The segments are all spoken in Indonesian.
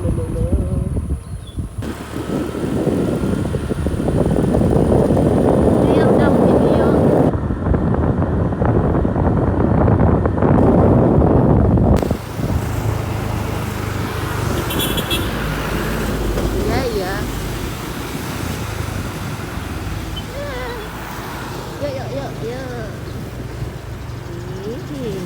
Real dong video. Iya iya. Yuk yuk yuk yuk. Ih.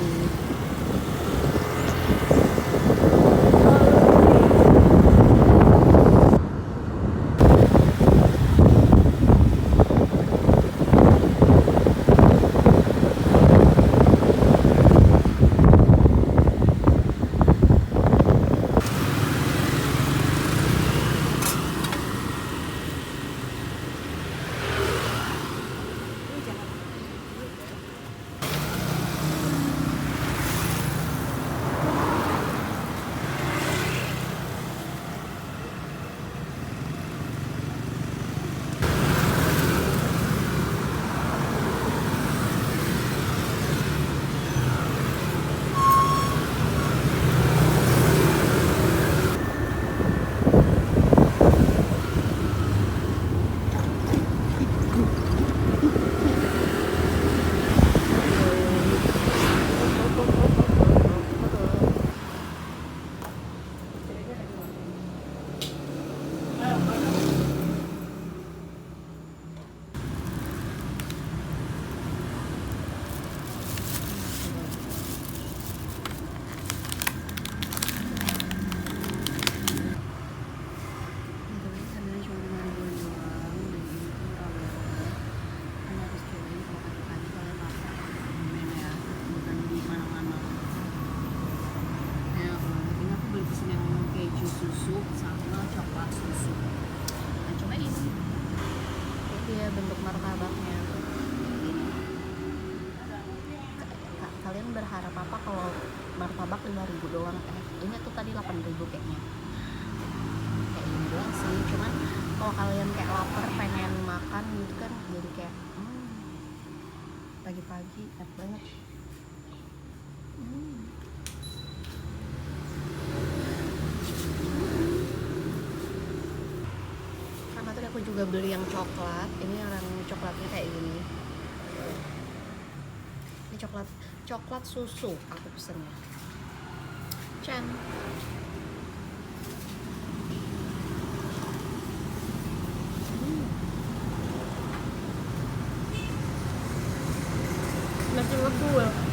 Bentuk martabaknya kalian berharap apa kalau martabak 5.000 doang? Ini tuh tadi 8.000 kayaknya. Kayak ini doang sih, cuman kalau kalian kayak lapar pengen makan gitu kan, jadi kayak pagi-pagi enak banget. Karena tadi aku juga beli yang coklat. Ini yang coklatnya kayak gini. Ini coklat susu aku pesennya. Chan. Masih ngebul.